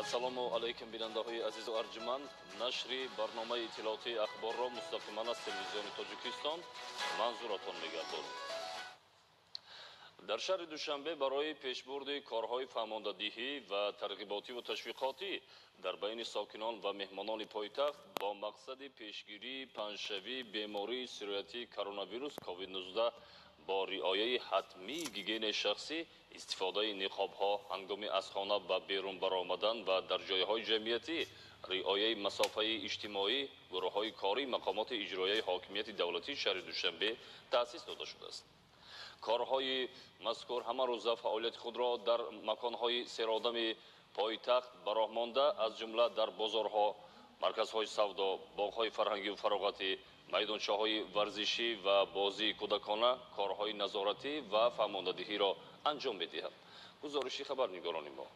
ассалому алайкум бинандаҳои азизу арҷуманд. Нашри барномаи иттилоотии ахборро мустақиман аз телевизиони Тоҷикистон манзуратон мегардонем. дар шаҳри Душанбе барои пешбурди корҳои фаҳмондадиҳӣ ва тарғиботиву ташвиқотӣ дар байни сокинон ва меҳмонони пойтахт бо мақсади пешгирии панҷшавии бемории сироятии коронавирус COVID-19 бо риояи ҳатмии гигиенаи шахсӣ, истифодаи ниқобҳо ҳангоми аз хона ба берун баромадан ва дар ҷойҳои ҷамъиятӣ, риояи масофаи иҷтимоӣ, гурӯҳҳои кории мақомоти иҷроияи ҳокимияти давлатии шаҳри Душанбе таъсис дода шудааст. корҳои мазкур ҳама рӯза фаъолияти худро дар маконҳои серодами пойтахт ба роҳ монда, аз ҷумла дар бозорҳо, марказҳои савдо, боғҳои фарҳангиву фароғатӣ, майдончаҳои варзишӣ ва бозии кӯдакона корҳои назоратӣ ва фаҳмондадиҳиро анҷом медиҳад. гузориши хабарнигорони мо.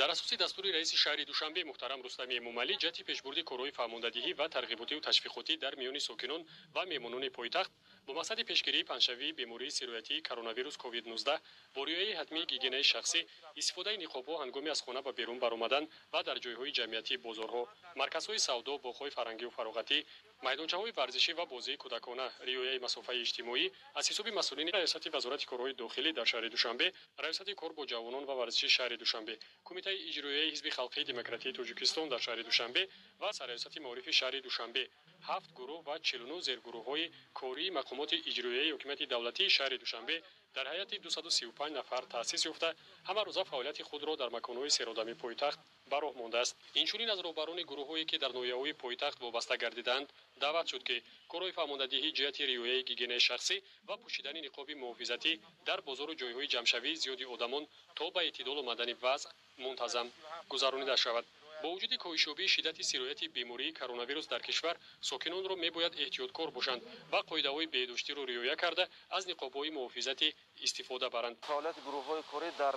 дар асоси дастури раиси шаҳри Душанбе муҳтарам Рустами Эмомалӣ ҷаҳти пешбурди корҳои фаҳмондадиҳӣ ва тарғиботиву ташвиқотӣ дар миёни сокинон ва меҳмонони пойтахт бо мақсади пешгирии панҷшавии бемории сироятии коронавирус COVID-19 бо риояи ҳатмии гигиенаи шахсӣ, истифодаи ниқобҳо ҳангоми аз хона ба берун баромадан ва дар ҷойҳои ҷамъиятӣ, бозорҳо, марказҳои савдо, боғҳои фарҳангиву фароғатӣ, майдончаҳои варзишӣ ва бозии кӯдакона, риояи масофаи иҷтимоӣ аз ҳисоби масъулини раёсати вазорати корҳои дохилӣ дар шаҳри Душанбе, раёсати кор бо ҷавонон ва варзиши шаҳри Душанбе, кумитаи иҷроияи ҳизби халқии демократии Тоҷикистон дар шаҳри Душанбе ва сарраёсати маорифи шаҳри Душанбе 7 гурӯҳ ва 49 зергурӯҳҳои кории мақомоти иҷроияи ҳокимияти давлатии шаҳри Душанбе дар ҳайати 235 нафар таъсис ёфта, ҳама рӯза фаъолияти худро дар маконҳои серодами пойтахт ба роҳ мондааст. Инчунин аз роҳбарони гурӯҳҳое ки дар ноҳияҳои пойтахт вобаста гардиданд даъват шуд ки корҳои фаҳмондадиҳӣ ҷиҳати риояи гигиенаи шахсӣ ва пӯшидани ниқоби муҳофизатӣ дар бозору ҷойҳои ҷамъшавии зиёди одамон то ба эътидол омадани вазъ мунтазам гузаронида шавад. бо вуҷуди коҳишёбии шиддати сирояти бемории коронавирус дар кишвар, сокинонро мебояд эҳтиёткор бошанд ва қоидаҳои беҳдоштиро риоя карда аз ниқобҳои муҳофизатӣ истифода баранд. фаъолияти гурӯҳҳои корӣ дар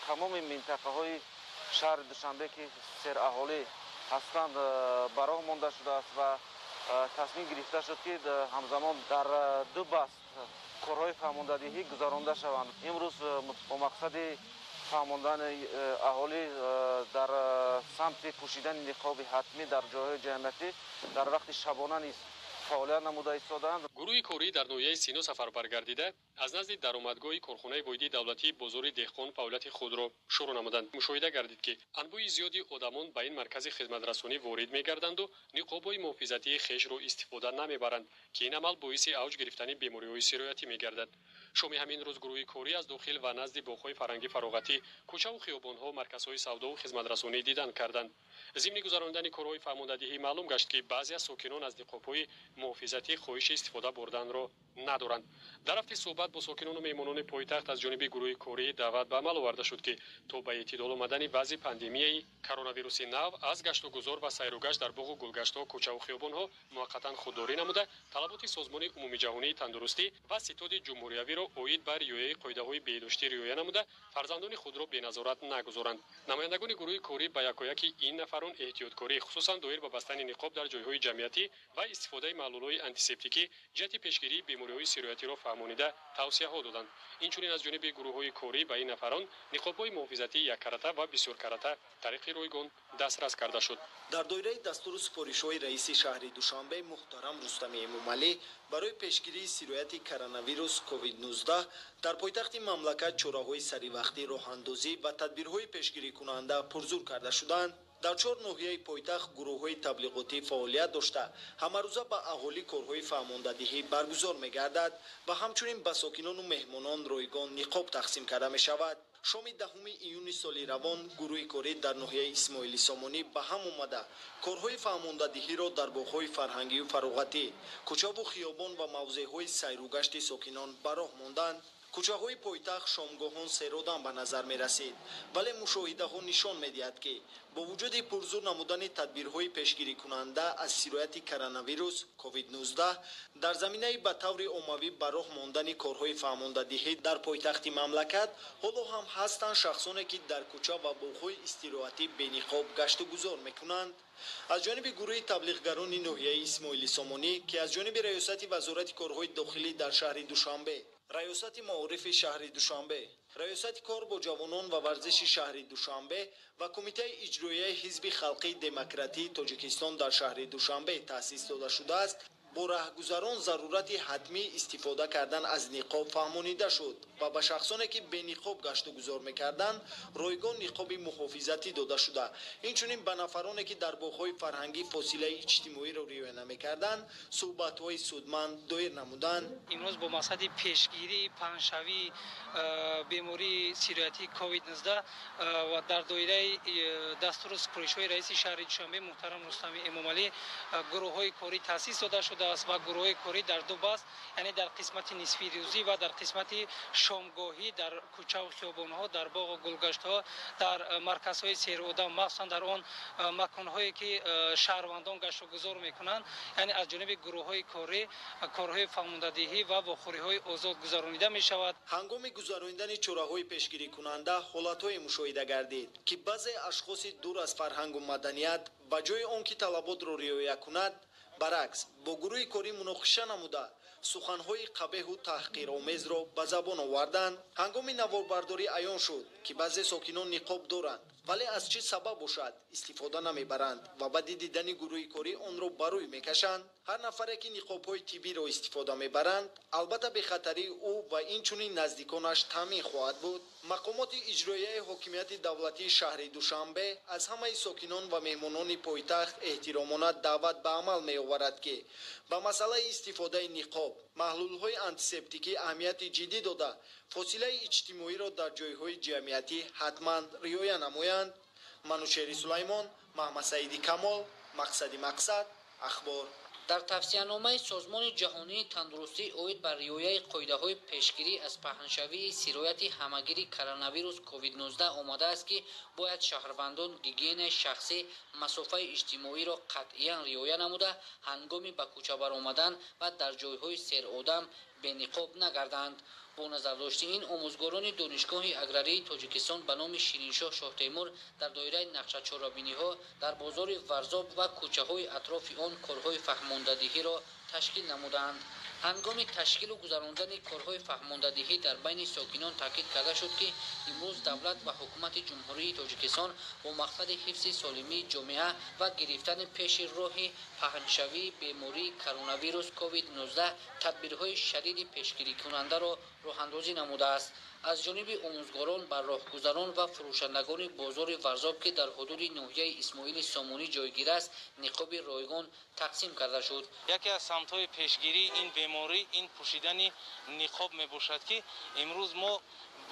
тамоми минтақаҳои шаҳри Душанбе ки сераҳолӣ ҳастанд ба роҳ монда шудааст ва тасмим гирифта шуд ки ҳамзамон дар ду баст корҳои фаҳмондадиҳӣ гузаронида шаванд. имрӯз бо мақсади фаҳмондани аҳолӣ дар самти пӯшидани ниқоби ҳатмӣ дар ҷойҳои ҷамъиятӣ дар вақти шабона низ фаъолият намуда истодаанд. гурӯҳи корӣ дар ноҳияи Сино сафарбар гардида аз назди даромадгоҳи корхонаи воҳидии давлатии бозори деҳқон фаъолияти худро шурӯъ намуданд. мушоҳида гардид ки анбӯи зиёди одамон ба ин маркази хизматрасонӣ ворид мегарданду ниқобҳои муҳофизатии хешро истифода намебаранд ки ин амал боиси авҷ гирифтани бемориҳои сироятӣ мегардад. шоми ҳамин рӯз гурӯҳи корӣ аз дохил ва назди боғҳои фарҳанги фароғатӣ, кӯчаву хиёбонҳо, марказҳои савдову хизматрасонӣ дидан карданд. зимни гузарондани корҳои фаҳмондадиҳӣ маълум гашт ки баъзе аз сокинон аз ниқобҳои муҳофизатӣ хоҳиши истифода бурданро надоранд. дар рафти суҳбат бо сокинону меҳмонони пойтахт аз ҷониби гурӯҳи корӣ даъват ба амал оварда шуд ки то ба эътидол омадани вазъи пандемияи коронавируси нав аз гаштугузор ва сайругашт дар боғу гулгаштҳо, кӯчаву хиёбонҳо муваққатан худдорӣ намуда, талаботи созмони умумиҷаҳонии тандурустӣ ва ситоди ҷумҳуриявиро оид ба риояи қоидаҳои беҳдоштӣ риоя намуда, фарзандони худро беназорат нагузоранд. намояндагони гурӯҳи корӣ ба якояки ин нафарон эҳтиёткорӣ, хусусан доир ба бастани ниқоб дар ҷойҳои ҷамъиятӣ ва истифодаи маҳлулҳои антисептикӣ ҷиҳати пешгирии бемориҳои сироятиро фаҳмонида тавсияҳо доданд. инчунин аз ҷониби гурӯҳҳои корӣ ба ин нафарон ниқобҳои муҳофизатии яккарата ва бисёркарата тариқи ройгон дастрас карда шуд. дар доираи дастуру супоришҳои раиси шаҳри Душанбе муҳтарам Рустами Эмомалӣ барои пешгирии сирояти коронавирус COVID-19 дар пойтахти мамлакат чораҳои саривақтӣ, роҳандозӣ ва тадбирҳои пешгирикунанда пурзур карда шуданд. дар 4 ноҳияи пойтахт гурӯҳҳои таблиғотӣ фаъолият дошта, ҳамарӯза ба аҳолӣ корҳои фаҳмондадиҳӣ баргузор мегардад ва ҳамчунин ба сокинону меҳмонон ройгон ниқоб тақсим карда мешавад. шоми 10 июни соли равон гурӯҳи корӣ дар ноҳияи Исмоили Сомонӣ ба ҳам омада корҳои фаҳмондадиҳиро дар боғҳои фарҳангиву фароғатӣ, кӯчаву хиёбон ва мавзеъҳои сайругашти сокинон ба роҳ монданд. кӯчаҳои пойтахт шомгоҳон серодан ба назар мерасид, вале мушоҳидаҳо нишон медиҳад ки бо вуҷуди пурзур намудани тадбирҳои пешгирикунанда аз сирояти коронавирус COVID-19 дар заминаи ба таври оммавӣ ба роҳ мондани корҳои фаҳмондадиҳӣ дар пойтахти мамлакат ҳоло ҳам ҳастанд шахсоне ки дар кӯча ва боғҳои истироҳатӣ бениқоб гашту гузор мекунанд. аз ҷониби гурӯҳи таблиғгарони ноҳияи Исмоили Сомонӣ ки аз ҷониби раёсати вазорати корҳои дохилӣ дар шаҳри Душанбе раёсати маорифи шаҳри Душанбе, раёсати кор бо ҷавонон ва варзиши шаҳри Душанбе ва Кумитаи иҷроияи Ҳизби Халқии Демократии Тоҷикистон дар шаҳри Душанбе таъсис дода шудааст, бо раҳгузарон зарурати ҳатмӣ истифода кардан аз ниқоб фаҳмонида шуд ва ба шахсоне ки бениқоб гашту гузор мекарданд ройгон ниқоби муҳофизатӣ дода шуда, инчунин ба нафароне ки дар боғҳои фарҳангӣ фосилаи иҷтимоиро риоя намекарданд суҳбатҳои судманд доир намуданд. имрӯз бо мақсади пешгирии паҳншавии бемории сироятии COVID-19 ва дар доираи дастури супоришҳои раиси шаҳри Душанбе муҳтарам Рустами Эмомалӣ гурӯҳҳои корӣ таъсис дода шудааст ва гурӯҳҳои корӣ дар ду баст, яъне дар қисмати нисфи рӯзӣ ва дар қисмати шомгоҳӣ дар кӯчаву хиёбонҳо, дар боғу гулгаштҳо, дар марказҳои серодам, махсусан дар он маконҳое ки шаҳрвандон гашту гузор мекунанд, яъне аз ҷониби гурӯҳҳои корӣ корҳои фаҳмондадиҳӣ ва вохӯриҳои озод гузаронида мешавад. ҳангоми гузарондани чораҳои пешгирикунанда ҳолатҳое мушоҳида гардид ки баъзе ашхоси дур аз фарҳангу маданият ба ҷои он ки талаботро риоя кунад, баръакс бо гурӯҳи корӣ муноқиша намуда суханҳои қабеҳу таҳқиромезро ба забон оварданд. ҳангоми наворбардорӣ аён шуд ки баъзе сокинон ниқоб доранд, вале аз чӣ сабаб бошад истифода намебаранд ва баъди дидани гурӯҳи корӣ онро ба рӯй мекашанд. ҳар нафаре ки ниқобҳои тиббиро истифода мебаранд, албатта бехатарии ӯ ва инчунин наздиконаш таъмин хоҳад буд. мақомоти иҷроияи ҳокимияти давлатии шаҳри Душанбе аз ҳамаи сокинон ва меҳмонони пойтахт эҳтиромона даъват ба амал меоварад ки ба масъалаи истифодаи ниқоб, маҳлулҳои антисептикӣ аҳамияти ҷиддӣ дода, фосилаи иҷтимоиро дар ҷойҳои ҷамъиятӣ ҳатман риоя намоянд. Манушери Сулаймон, Маҳмад Саиди Камол, Мақсади Мақсад, Ахбор. дар тавсияноমাи Созмони ҷаҳонии тандурустӣ оид ба риояи қоидаҳои пешгирӣ аз паҳншавии сирояти ҳамагири коронавирус COVID-19 омадааст ки бояд шаҳрвандон гигиенаи шахсӣ, масофаи иҷтимоиро қатъиян риоя намуда, ҳангоми ба кӯча баромадан ва дар ҷойҳои серодам бениқоб нагарданд. бо назардошти ин омӯзгорони донишгоҳи аграрии Тоҷикистон ба номи Шириншоҳ Шоҳтемур дар доираи нақшачорабиниҳо дар бозори Варзоб ва кӯчаҳои атрофи он корҳои фаҳмондадиҳиро ташкил намуданд. ҳангоми ташкилу гузарондани корҳои фаҳмондадиҳӣ дар байни сокинон таъкид карда шуд ки имрӯз давлат ва ҳукумати ҷумҳурии Тоҷикистон бо мақсади ҳифзи солимии ҷомеа ва гирифтани пеши роҳи паҳншавии бемории коронавирус COVID-19 тадбирҳои шадиди пешгирикунандаро роҳандозӣ намудааст. аз ҷониби омӯзгорон ба роҳгузарон ва фурӯшандагони бозори Варзоб ки дар ҳудуди ноҳияи Исмоили Сомонӣ ҷойгир аст, ниқоби ройгон тақсим карда шуд. яке аз самтҳои пешгирии ин беморӣ ин пӯшидани ниқоб мебошад ки имрӯз мо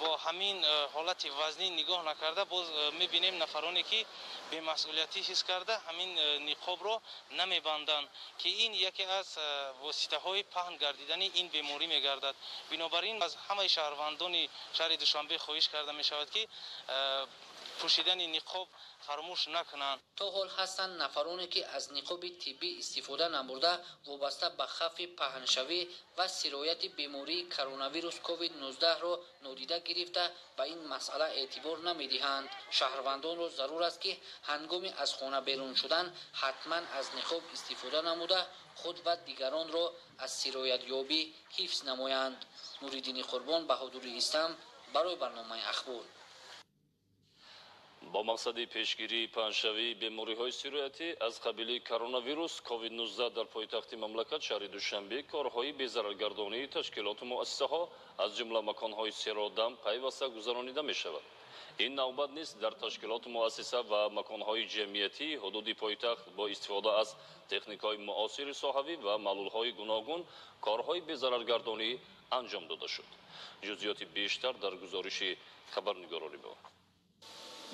бо ҳамин ҳолати вазнӣ нигоҳ накарда боз мебинем нафароне ки бемасъулиятӣ ҳис карда ҳамин ниқобро намебанданд ки ин яке аз воситаҳои паҳн гардидани ин беморӣ мегардад. бинобар ин аз ҳамаи шаҳрвандони шаҳри Душанбе хоҳиш карда мешавад ки пӯшидани ниқоб фаромӯш накунанд. то ҳол ҳастанд нафароне ки аз ниқоби тиббӣ истифода намурда вобаста ба хавфи паҳншавӣ ва сирояти бемории коронавирус COVID-19-ро нодида гирифта ба ин масъала эътибор намедиҳанд. шаҳрвандонро зарур аст ки ҳангоми аз хона берун шудан ҳатман аз ниқоб истифода намуда худ ва дигаронро аз сироятёбӣ ҳифз намоянд. Нуриддини Қурбон, Баҳодури Истам, барои барномаи Ахбор. با مقصد پیشگیری پنجشنبه بیماری‌های سیرویتی از قبیل کرونا ویروس کووید 19 در پایتخت مملکت شهر دوشنبه کارهای بی‌ضررگردانی تشکیلات و مؤسسه‌ها از جمله مکان‌های سیرودم پیوسته گذرانیده می‌شود. این نوبت نیست در تشکیلات مؤسسه و مکان‌های جمعیتی حدود پایتخت با استفاده از تکنیک‌های معاصر صحوی و معلول‌های گوناگون کارهای بی‌ضررگردانی انجام داده شد. جزئیات بیشتر در گزارش خبرنگارانی بود.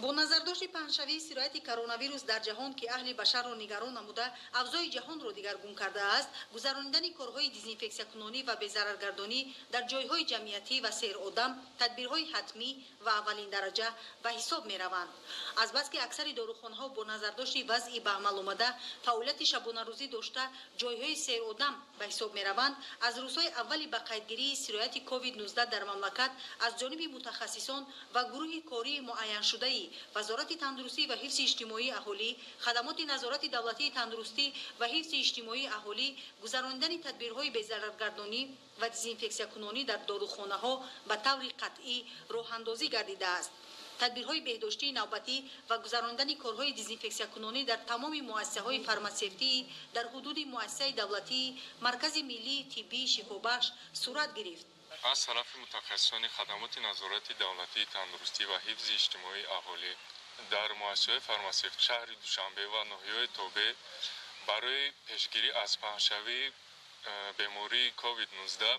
бо назардошти паҳншавии сирояти коронавирус дар ҷаҳон ки аҳли башарро нигарон намуда авзои ҷаҳонро дигаргун кардааст, гузарондани корҳои дезинфексиякунонӣ ва безараргардонӣ дар ҷойҳои ҷамъиятӣ ва серодам тадбирҳои ҳатмӣ ва аввалиндараҷа ба ҳисоб мераванд. азбаски аксари дорухонаҳо бо назардошти вазъи ба амал омада фаъолияти шабонарӯзӣ дошта ҷойҳои серодам ба ҳисоб мераванд, аз рӯзҳои аввали ба қайдгирии сирояти COVID-19 дар мамлакат аз ҷониби мутахассисон ва гурӯҳи кории муайяншудаи وزارت تندرستی و حفظ اجتماعی اهالی، خدمات نظارت دولتی تندرستی و حفظ اجتماعی اهالی گذراندن تدبیرهای بی‌ضررگردانی و دزینفکسیا کنونی در داروخانه‌ها به طور قطعی راه اندازی گردیده است. تدبیرهای بهداشتی نوبتی و گذراندن کارهای دزینفکسیا کنونی در تمام مؤسسه‌های فارماسیوتی در حدود مؤسسه دولتی مرکز ملی طبی شفابخش صورت گرفت. از طرف متخصصان خدمات نظارت دولتی تندرستی و حفظ اجتماعی اهالی در مؤسسه فارماسیوتی شهر دوشنبه و ناحیه توبه برای پیشگیری از پهن‌شوی بیماری کووید 19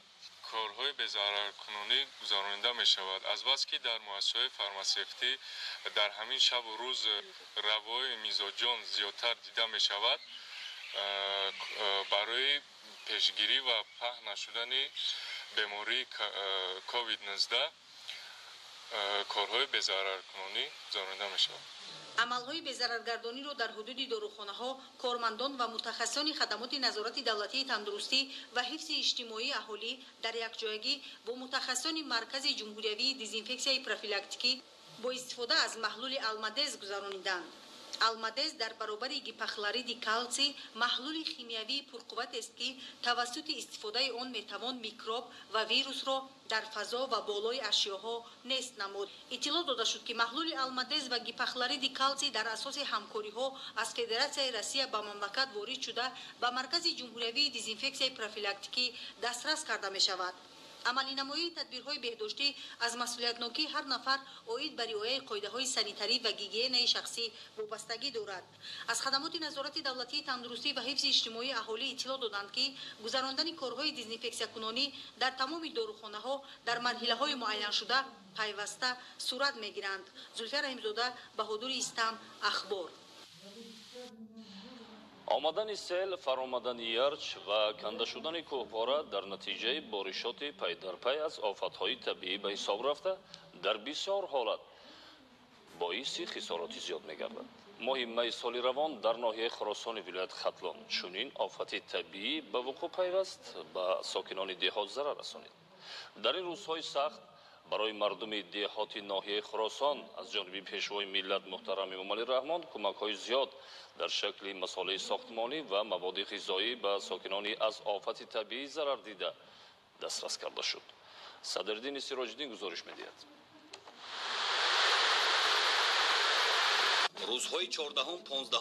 کارهای بی‌ضررکننده گذرانده می شود. از بس که در مؤسسه فارماسیوتی در همین شب و روز روای میزوجان زیادتر دیده می شود، برای پیشگیری و پهن نشدن بیماری کووید 19 کارهای بی‌ضررکننده گذرانده می شود. عملهای بی‌ضررگردانی را در حدود داروخانه‌ها، کارمندان و متخصصان خدمات نظارت دولتی تندرستی و حفظ اجتماعی اهالی در یک جایگی با متخصصان مرکز جمهوریوی دزینفکسیای پروفیلاکتیکی با استفاده از محلول آلمادز گذراندند. آلمادز در برابر گیپاخلورید کلسی محلول شیمیایی پرقوت است که توسط استفاده آن میتوان میکروب و ویروس را در فضا و بالای اشیاءها نیست نمود. اطلاع داده شد که محلول آلمادز و گیپاخلورید کلسی در اساس همکاری‌ها از فدراسیای روسیه به مملکت وارد شده به مرکز جمهوریوی دزینفکسیای پروفیلاکتیکی دسترس کرده می شود. عملی نمایی تدبیرهای بهداشتی از مسئولیتناکی هر نفر عاید بر رعایت قاعده‌های سانیتری و گیگین شخصی وابستگی دارد. از خدمات نظارت دولتی تندرستی و حفظ اجتماعی اهالی اطلاع دادند که گذراندن کارهای دزینفکسیا کنونی در تمام داروخانه‌ها در مرحله‌های معین شده پیوسته صورت می‌گیرند. زلفیه رحیم‌زاده، بهادر استم، اخبار. آمدن سیل، فرآمدن یرچ و کنده شدن کوهپاره در نتیجه بارشات پی در پی از آفت‌های طبیعی به حساب رفته در بسیار حالت باعث خسارات زیاد می‌گردد. ماه می سال روان در ناحیه خراسان ولایت ختلان چنین آفت طبیعی به وقوع پیوست به ساکنان دهات ضرر رسانید. در این روزهای سخت برای مردم دهات ناحیه خراسان از جانب پیشوای ملت محترم امام علی رحمان کمک‌های زیاد در شکل مصالح ساختمانی و مواد غذایی به ساکنان از آفت طبیعی ضرر دیده دسترس کرده شد. صدرالدین سراج‌الدین گزارش می‌دهد. روزهای 14 15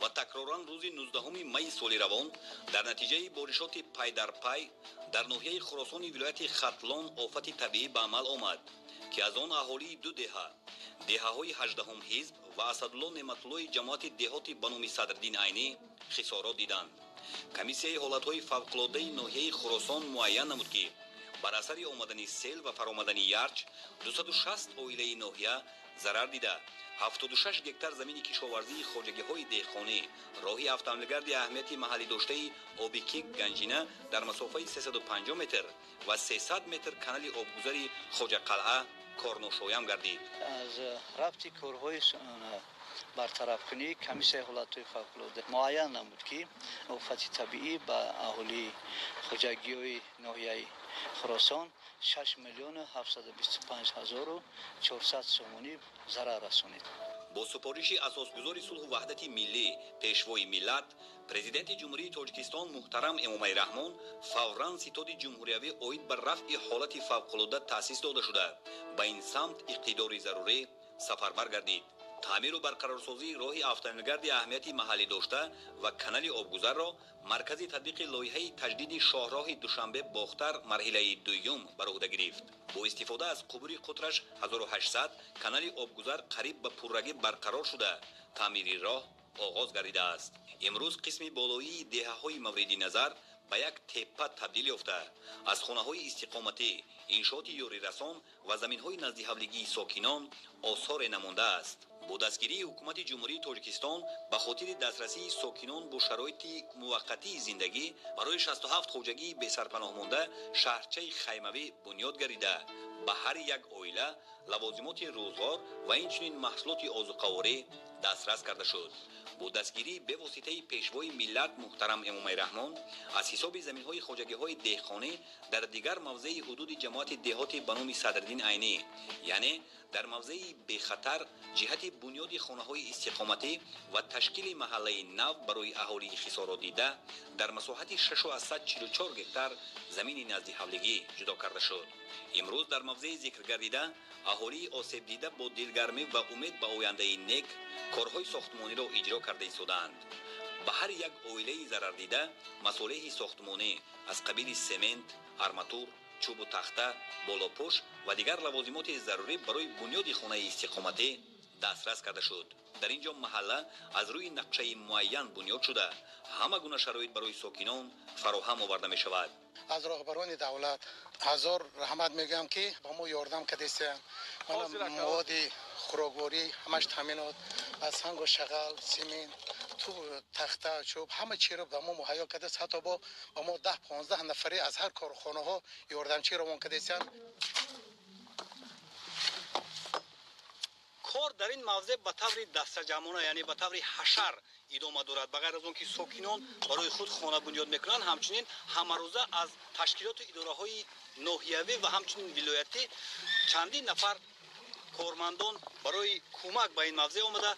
و تکراران روز 19 می سال روان در نتیجه بارشات پی در پی در ناحیه خراسان ولایت ختلان آفت طبیعی به عمل آمد که از آن اهالی دو دهه‌های 18 حزب و اسدالله نعمت‌الله جماعت دهات به نام صدرالدین عینی خسارات دیدند. کمیسیای حالت‌های فوق‌العاده ناحیه خراسان معین نمود که بر اثر آمدن سیل و فرآمدن یرچ 260 عائله ناحیه ضرر دیده. 76 گکتار زمین کشاورزی خواجگی‌های دهخانه راهی автомобилгард اهمیتی محلی داشته آبیکی گنجینه در مسافه 350 متر و 300 متر کانال آبگذاری خواجه قلعه کارناشایان گردید. از ربط کارهای برطرف کنی کمیسیای حالت‌های فوق‌العاده معین نمود که آفت طبیعی به اهالی خواجگی‌های ناحیه خراسان 6,725,400 سومانی ضرر رسانید. با سپارش اساسگزار صلح و وحدت ملی پیشوای ملت پرزیدنت جمهوری تاجیکستان محترم امام علی رحمان فوراً ستاد جمهوریوی عاید بر رفع حالت فوق‌العاده تأسیس داده شده به این سمت اقتدار ضروری سفربر گردید. تعمیر و برقرارسازی راه автомобилгард اهمیتی محلی داشته و کانال آبگذر را مرکز تطبیق لایحه تجدید شاهراه دوشنبه باختر مرحله دوم بر عهده گرفت. با استفاده از قبور قطرش 1800 کانال آبگذر قریب به پررگی برقرار شده تعمیر راه آغاز گردیده است. امروز قسم بالایی دهه‌های مورد نظر به یک تپه تبدیل یافته از خانه‌های استقامتی، انشاءات یاری رسان و زمین‌های نزد حولیگی ساکنان آثار نمانده است. با دستگیری حکومت جمهوری تاجیکستان به خاطر دسترسی ساکنان با شرایط موقتی زندگی برای 67 خواجگی به سرپناه مانده شهرچه خیموی بنیاد گردیده به هر یک عائله لوازمات روزگار و اینچنین محصولات آذوقه‌واری دسترس کرده شد. با دستگیری به واسطه پیشوای ملت محترم امام رحمان از حساب زمین‌های خواجگی‌های دهخانه در دیگر موضع حدود جماعت دهات به نام صدرالدین عینی یعنی дар мавзеи бехатар ҷиҳати бунёди хонаҳои истиқоматӣ ва ташкили маҳаллаи нав барои аҳолии хисоротдида дар масоҳати 644 гектар замини назди ҳавлигӣ ҷудо карда шуд. имрӯз дар мавзеи зикргардида аҳолии осебдида бо дилгармӣ ва умед ба ояндаи нек корҳои сохтмониро иҷро карда истоданд. ба ҳар як оилаи зарардида масолеҳи сохтмонӣ аз қабили семент, арматур, чӯбу тахта, болопӯш ва дигар лавозимоти зарурӣ барои бунёди хонаи истиқоматӣ дастрас карда шуд. дар ин ҷо маҳалла аз рӯи нақшаи муайян бунёд шуда ҳама гуна шароит барои сокинон фароҳам оварда мешавад. аз роҳбарони давлат ҳазор раҳмат мегӯям ки ба мо ёрдам кардестан. мана маводи хӯрокворӣ ҳамаш таъминот аз сангу шағал, семент, тахта, чӯб ҳама чиро ба мо муҳайё кардест. ҳатто ба мо 10-15 нафаре аз ҳар корхонаҳо ёрдамчӣ равон кардестан. кор дар ин мавзеъ ба таври дастаҷамона, яъне ба таври ҳашар идома дорад. ба ғайр аз он ки сокинон барои худ хона бунёд мекунанд, ҳамчунин ҳамарӯза аз ташкилоту идораҳои ноҳиявӣ ва ҳамчунин вилоятӣ чандин нафар кормандон барои кӯмак ба ин мавзеъ омада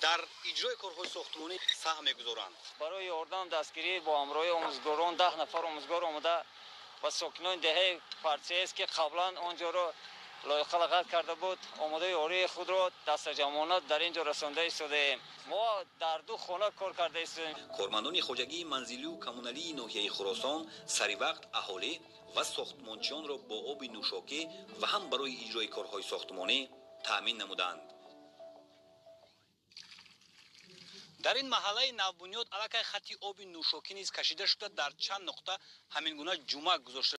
дар иҷрои корҳои сохтмонӣ саҳм мегузоранд. барои ёрдам дастгирӣ бо ҳамроҳи омӯзгорон 10 нафар омӯзгор омада ва сокинони деҳаи партияест ки қаблан онҷоро лоиқа лағат карда буд, омодаи ёрии худро дастаҷамона дар ин ҷо расонда истодаем. мо дар 2 хона кор карда истодем. кормандони хоҷагии манзилию коммуналии ноҳияи Хӯросон сари вақт аҳолӣ ва сохтмончиёнро бо оби нӯшокӣ ва ҳам барои иҷрои корҳои сохтмонӣ таъмин намуданд. дар ин маҳаллаи навбунёд аллакай хатти оби нӯшокӣ низ кашида шуда дар чанд нуқта ҳамин гуна ҷумак гузошта